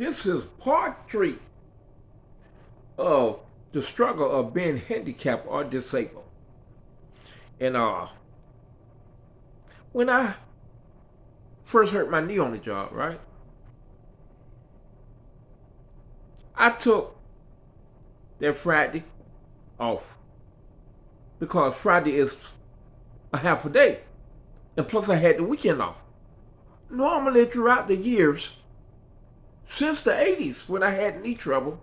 This is part 3 of the struggle of being handicapped or disabled. And when I first hurt my knee on the job, right? I took that Friday off because Friday is a half a day. And plus I had the weekend off. Normally throughout the years, since the 80s when I had knee trouble,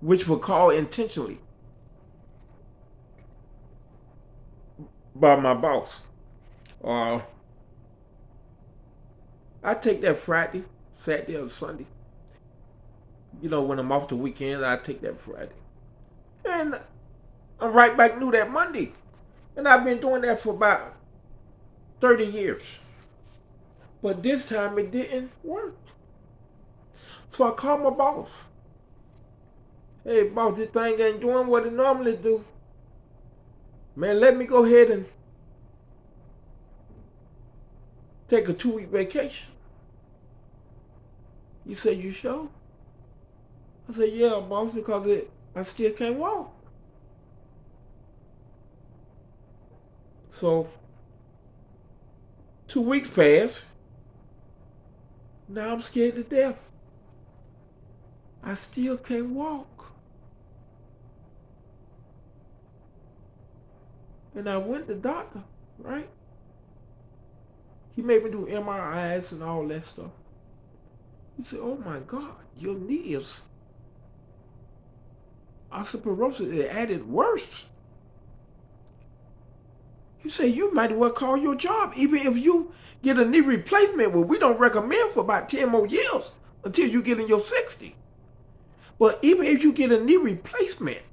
which were called intentionally by my boss, I take that Friday, Saturday, or Sunday. You know, when I'm off the weekend, I take that Friday. And I'm right back new that Monday. And I've been doing that for about 30 years. But this time it didn't work. So I called my boss. Hey, boss, this thing ain't doing what it normally do. Man, let me go ahead and take a 2-week vacation. You say, you sure? I said, yeah, boss, because I still can't walk. So 2 weeks passed. Now I'm scared to death. I still can't walk. And I went to the doctor, right? He made me do MRIs and all that stuff. He said, oh my God, your knee is osteoporosis. It added worse. He said, you might as well call your job, even if you get a knee replacement, well, we don't recommend for about 10 more years until you get in your 60. But even if you get a knee replacement,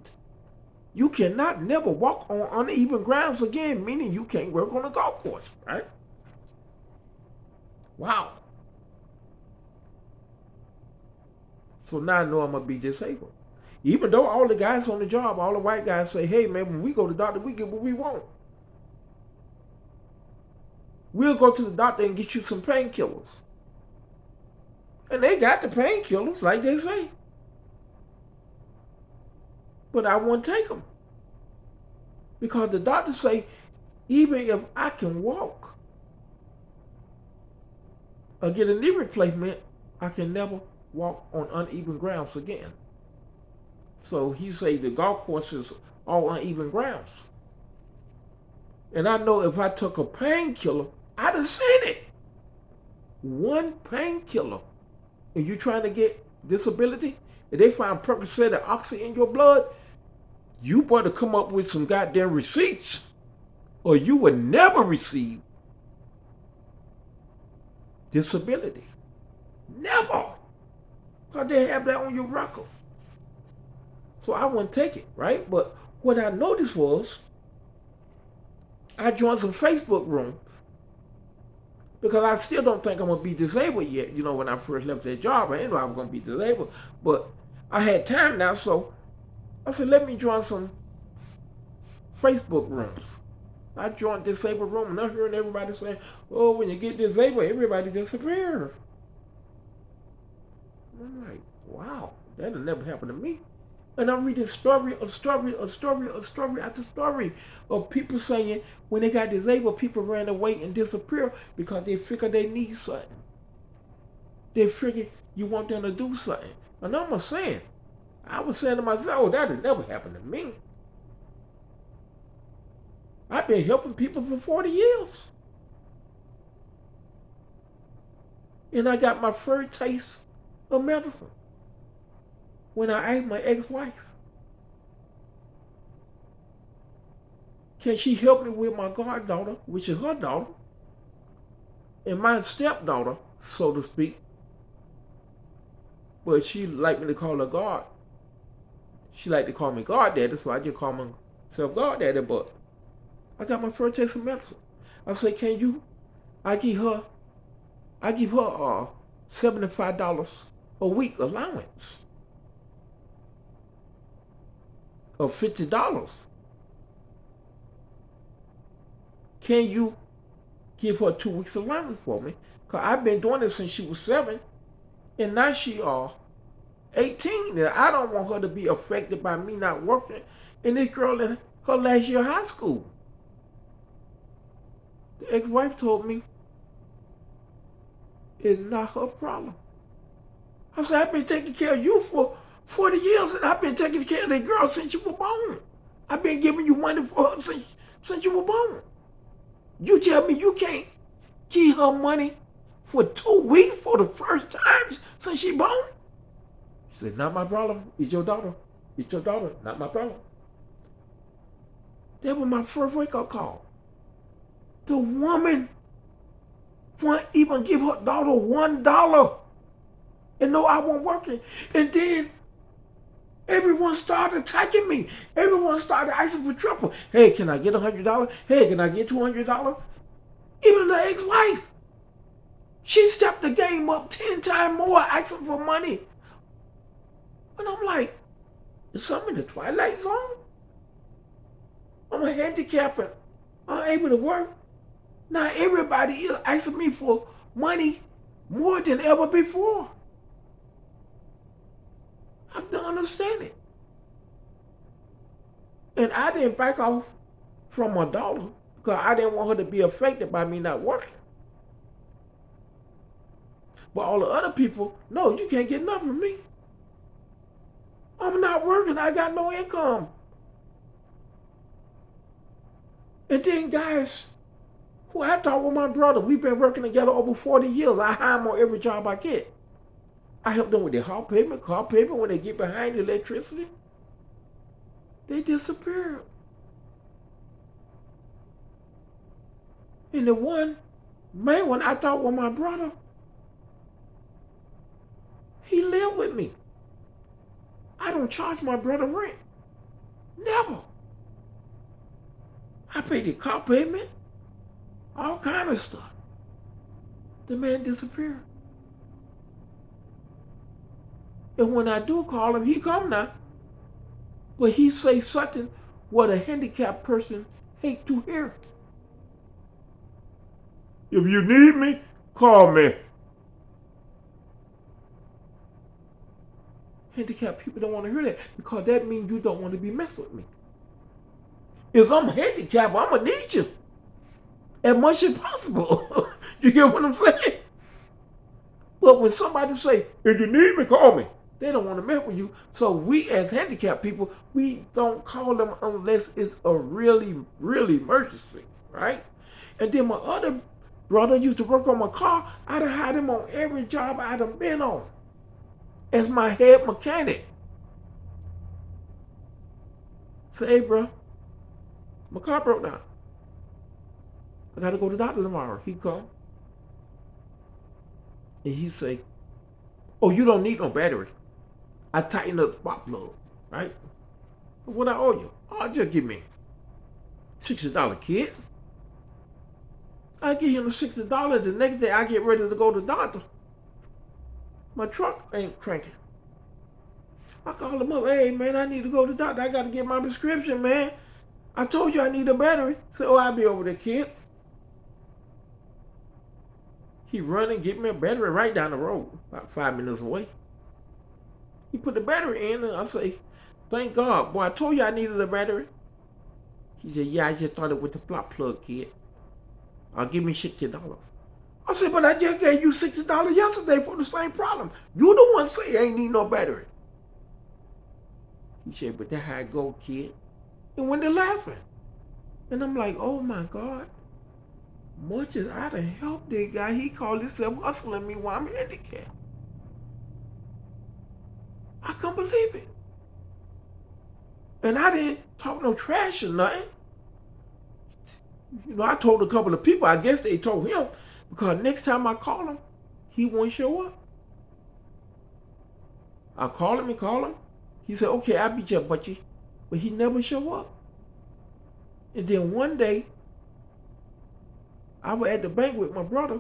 you cannot never walk on uneven grounds again, meaning you can't work on a golf course, right? Wow. So now I know I'm going to be disabled. Even though all the guys on the job, all the white guys say, hey man, when we go to the doctor, we get what we want. We'll go to the doctor and get you some painkillers. And they got the painkillers, like they say. But I won't take them. Because the doctors say, even if I can walk or get a knee replacement, I can never walk on uneven grounds again. So he say the golf course is all uneven grounds. And I know if I took a painkiller, I'd have seen it. One painkiller, and you trying to get disability, and they find Percocet or Oxy in your blood, you better come up with some goddamn receipts, or you would never receive disability. Never. Because they have that on your record. So I wouldn't take it, right? But what I noticed was, I joined some Facebook rooms because I still don't think I'm going to be disabled yet. You know, when I first left that job, I didn't know I was going to be disabled. But I had time now, so I said, let me join some Facebook rooms. I joined disabled room, and I'm hearing everybody saying, oh, when you get disabled, everybody disappears. I'm like, wow, that'll never happen to me. And I'm reading story after story of people saying when they got disabled, people ran away and disappeared because they figured they need something. They figured you want them to do something. And I was saying to myself, oh, that'll never happen to me. I've been helping people for 40 years. And I got my first taste of medicine when I asked my ex-wife, can she help me with my goddaughter, which is her daughter, and my stepdaughter, so to speak. But she liked me to call her God. She liked to call me God Daddy, so I just call myself God Daddy. But I got my first taste of medicine. I said, can you? I give her $75 a week allowance of $50. Can you give her 2 weeks allowance for me? Cause I've been doing this since she was 7, and now she 18. And I don't want her to be affected by me not working. And this girl in her last year of high school. The ex-wife told me it's not her problem. I said, I've been taking care of you for 40 years, and I've been taking care of that girl since you were born. I've been giving you money for her since you were born. You tell me you can't give her money for 2 weeks for the first time since she born? She said, not my problem. It's your daughter. It's your daughter, not my problem. That was my first wake-up call. The woman won't even give her daughter $1 and know I wasn't working. And then everyone started attacking me. Everyone started asking for trouble. Hey, can I get $100? Hey, can I get $200? Even the ex-wife. She stepped the game up 10 times more asking for money. And I'm like, is something in the Twilight Zone? I'm a handicap and unable to work. Now everybody is asking me for money more than ever before. I don't understand it. And I didn't back off from my daughter because I didn't want her to be affected by me not working. But all the other people, no, you can't get nothing from me. I'm not working. I got no income. And then guys who I thought were my brother, we've been working together over 40 years. I hire them on every job I get. I help them with their house payment, car payment. When they get behind the electricity, they disappear. And the one main one I thought was my brother, he lived with me. I don't charge my brother rent. Never. I pay the car payment, all kind of stuff. The man disappeared. And when I do call him, he come now. But he say something what a handicapped person hates to hear. If you need me, call me. Handicapped people don't want to hear that because that means you don't want to be messing with me. If I'm handicapped, I'm going to need you as much as possible. You get what I'm saying? But when somebody say, if you need me, call me, they don't want to mess with you. So we as handicapped people, we don't call them unless it's a really, really emergency, right? And then my other brother used to work on my car. I done had him on every job I done been on as my head mechanic. Say, hey, bro, my car broke down. I got to go to the doctor tomorrow. He come. And he say, oh, you don't need no battery. I tighten up the spark plug, right? What I owe you? Oh, just give me $60, kid. I give him the $60. The next day I get ready to go to the doctor. My truck ain't cranking. I call him up, hey man, I need to go to the doctor. I got to get my prescription, man. I told you I need a battery. Say, oh, I'll be over there, kid. He run and get me a battery right down the road, about 5 minutes away. He put the battery in and I say, thank God. Boy, I told you I needed a battery. He said, yeah, I just started with the plot plug, kid. I'll give me $60. I said, but I just gave you $60 yesterday for the same problem. You the one say I ain't need no battery. He said, but that's how it go, kid. And when they're laughing. And I'm like, oh my God. Much as I done helped that guy, he called himself hustling me while I'm handicapped. I can't believe it. And I didn't talk no trash or nothing. You know, I told a couple of people, I guess they told him, because next time I call him, he won't show up. I call him and call him. He said, okay, I'll be your butchie. But he never show up. And then one day, I was at the bank with my brother.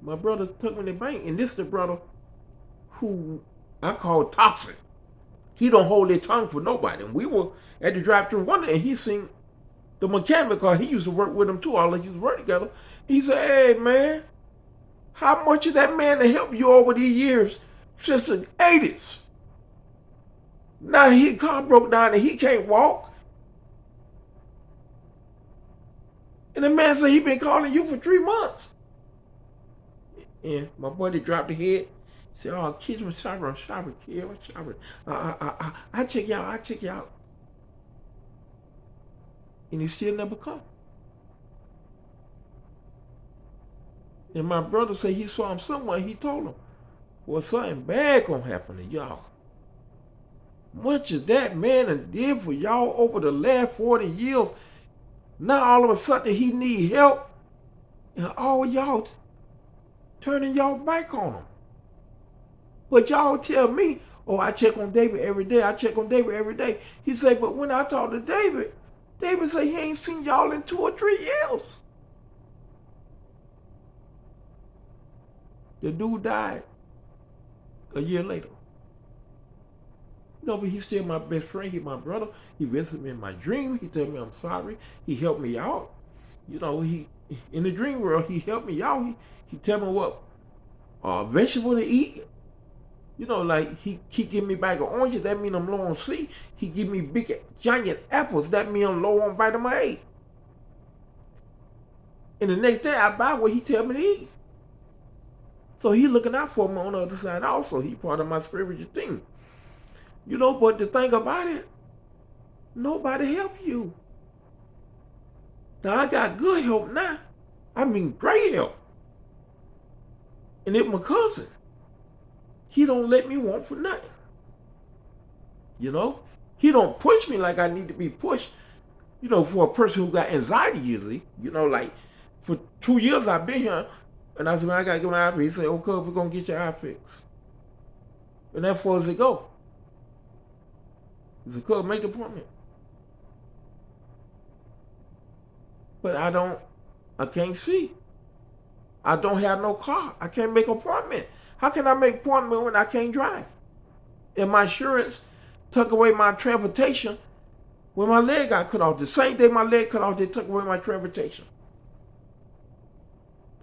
My brother took me to the bank, and this is the brother who I call toxic. He don't hold his tongue for nobody. And we were at the drive-thru one day, and he seen the mechanic car. He used to work with him too. All of us used to work together. He said, hey, man, How much of that man to help you over these years since the 80s? Now his car broke down and he can't walk. And the man said he been calling you for 3 months. And my buddy dropped the head. Said, "Oh, kids, I'm sorry, kid, I'm sorry. I check you out. And he still never come. And my brother said he saw him somewhere. He told him, well, something bad gonna happen to y'all. Much of that man did for y'all over the last 40 years. Now all of a sudden he need help. And all y'all turning y'all back on him. But y'all tell me, oh, I check on David every day. He said, but when I talk to David said he ain't seen y'all in 2 or 3 years. The dude died a year later. No, but he's still my best friend. He's my brother. He visited me in my dream. He told me I'm sorry. He helped me out. He in the dream world, he helped me out. He tell me what vegetable to eat. Like he give me a bag of oranges. That mean I'm low on C. He give me big giant apples. That mean I'm low on vitamin A. And the next day I buy what he tell me to eat. So he looking out for me on the other side also. He part of my spiritual team. But the thing about it, nobody help you. Now I got good help now. I mean great help. And it's my cousin. He don't let me want for nothing. He don't push me like I need to be pushed. For a person who got anxiety usually. Like for 2 years I've been here. And I said, man, I got to get my eye fixed. He said, okay, we're going to get your eye fixed. And that's far as it go. He said, cuz, make the appointment. But I can't see. I don't have no car. I can't make an appointment. How can I make an appointment when I can't drive? And my insurance took away my transportation when my leg got cut off. The same day my leg cut off, they took away my transportation.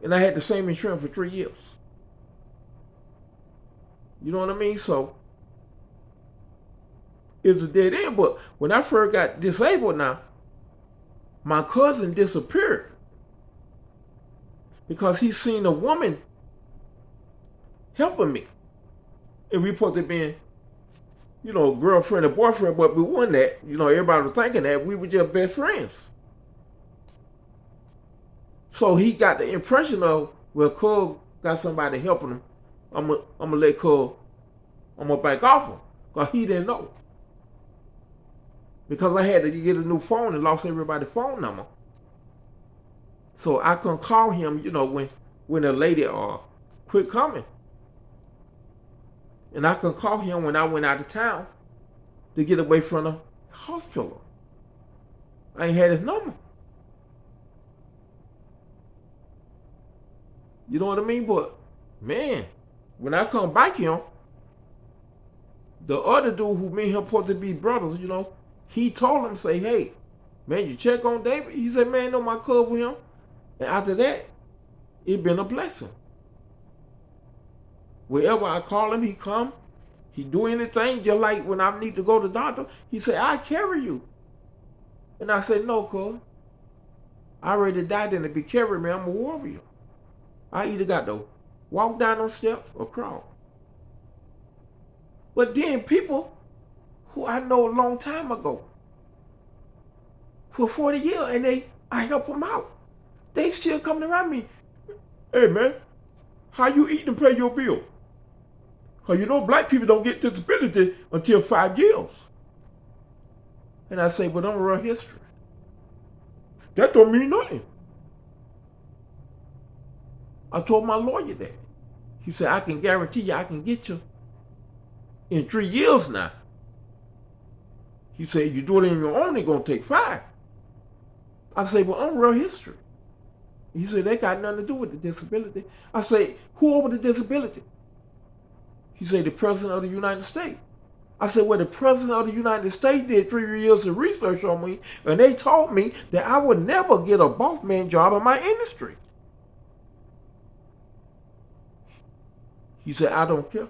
And I had the same insurance for 3 years. You know what I mean? So, it's a dead end. But when I first got disabled now, my cousin disappeared. Because he seen a woman helping me. And we supposed to be, girlfriend and boyfriend, but we weren't that. Everybody was thinking that. We were just best friends. So he got the impression of, well, Cole got somebody helping him. I'm gonna let Cole, I'm gonna back off him. Because he didn't know. Because I had to get a new phone and lost everybody's phone number. So I couldn't call him, when the lady quit coming. And I couldn't call him when I went out of town to get away from the hospital. I ain't had his number. You know what I mean? But, man, when I come back here, the other dude who me and him supposed to be brothers, he told him, say, hey, man, you check on David? He said, man, no, my cover him. And after that, it been a blessing. Wherever I call him, he come. He do anything, just like when I need to go to the doctor, he say, I carry you. And I said, no, cuz. I already died and to be carried, man. I'm a warrior. I either got to walk down those steps or crawl. But then people who I know a long time ago, for 40 years, and I help them out. They still coming around me. Hey, man, how you eat and pay your bill? Because black people don't get disability until 5 years. And I say, but I'm a real history. That don't mean nothing. I told my lawyer that. He said, I can guarantee you I can get you in 3 years now. He said, you do it on your own, it's going to take 5. I say, well, I'm real history. He said, that got nothing to do with the disability. I say, who over the disability? He said, the President of the United States. I said, well, the President of the United States did 3 years of research on me, and they told me that I would never get a boss man job in my industry. He said, I don't care.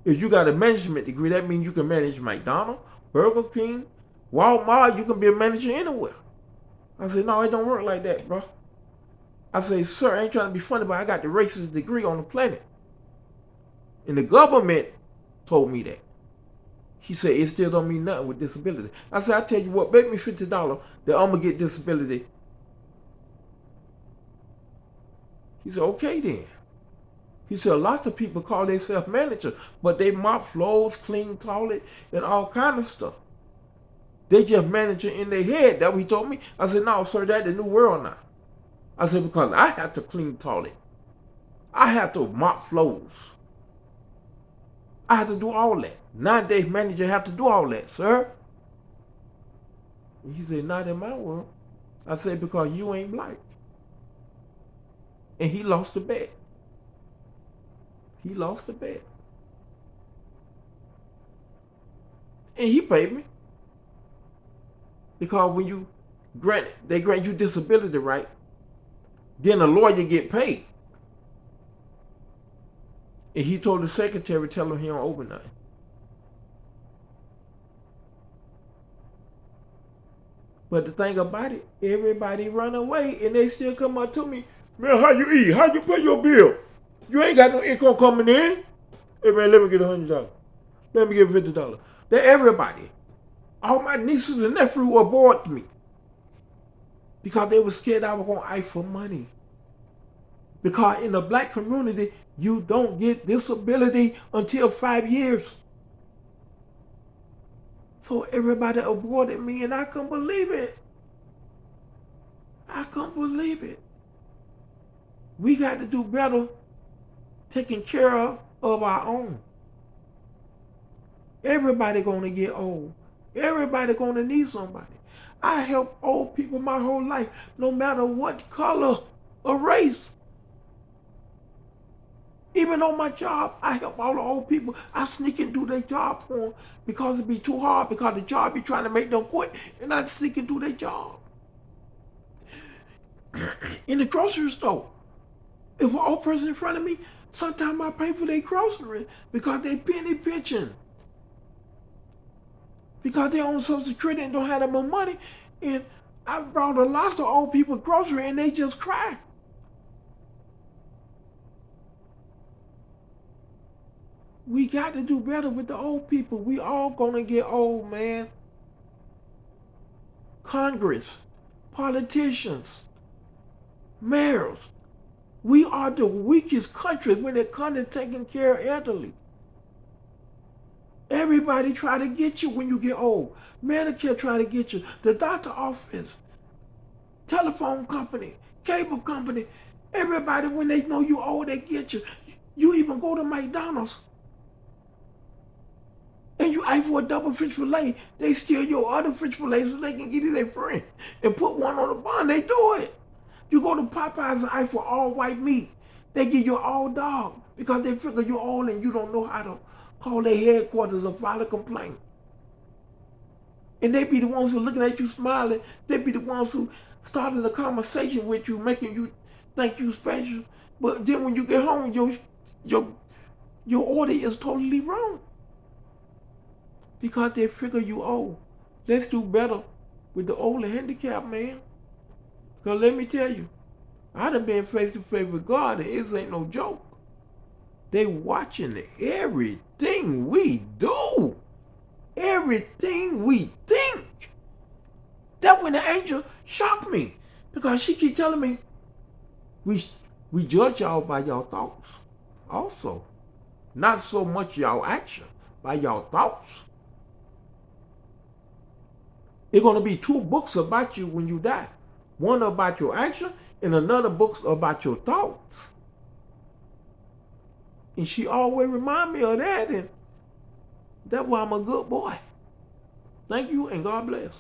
If you got a management degree, that means you can manage McDonald's, Burger King, Walmart. You can be a manager anywhere. I said, no, it don't work like that, bro. I said, sir, I ain't trying to be funny, but I got the racist degree on the planet. And the government told me that. He said, it still don't mean nothing with disability. I said, I tell you what, bet me $50 that I'm going to get disability. He said, okay then. He said, lots of people call themselves managers, but they mop floors, clean toilet, and all kind of stuff. They just managing in their head. That's what he told me. I said, no, sir, that's the new world now. I said, because I have to clean toilet. I have to mop floors. I have to do all that. Nowadays, manager have to do all that, sir. And he said, not in my world. I said, because you ain't black. And he lost the bet. He lost the bet. And he paid me. Because when they grant you disability, right? Then a lawyer get paid. And he told the secretary, tell him he don't owe nothing. But the thing about it, everybody run away and they still come up to me. Man, how you eat? How you pay your bill? You ain't got no income coming in. Hey man, let me get $100. Let me get $50. They're everybody. All my nieces and nephews were bored to me. Because they were scared I was going to ask for money. Because in the black community, you don't get disability until 5 years. So everybody avoided me and I couldn't believe it. I couldn't believe it. We got to do better taking care of our own. Everybody gonna get old. Everybody gonna need somebody. I help old people my whole life, no matter what color or race. Even on my job, I help all the old people. I sneak and do their job for them because it be too hard, because the job be trying to make them quit, and I sneak and do their job. In the grocery store, if an old person in front of me, sometimes I pay for their groceries because they penny pitching. Because they own Social Security and don't have that much money. And I brought a lot of old people groceries and they just cry. We got to do better with the old people. We all gonna get old, man. Congress, politicians, mayors. We are the weakest country when it comes to taking care of elderly. Everybody try to get you when you get old. Medicare try to get you. The doctor office, telephone company, cable company. Everybody, when they know you old, they get you. You even go to McDonald's and you ask for a double fish fillet, they steal your other fish fillet so they can give you their friend and put one on the bun. They do it. You go to Popeyes and ask for all white meat. They give you all dog because they figure you're old and you don't know how to call their headquarters or file a complaint. And they be the ones who are looking at you smiling. They be the ones who started a conversation with you, making you think you special. But then when you get home, your order is totally wrong. Because they figure you old. Let's do better with the old and handicapped, man. Because let me tell you, I done been face to face with God and it ain't no joke. They watching everything we do. Everything we think. That when the angel shocked me. Because she keep telling me, we judge y'all by y'all thoughts. Also, not so much y'all action, by y'all thoughts. It's going to be 2 books about you when you die. One about your action and another book about your thoughts. And she always remind me of that, and that's why I'm a good boy. Thank you and God bless.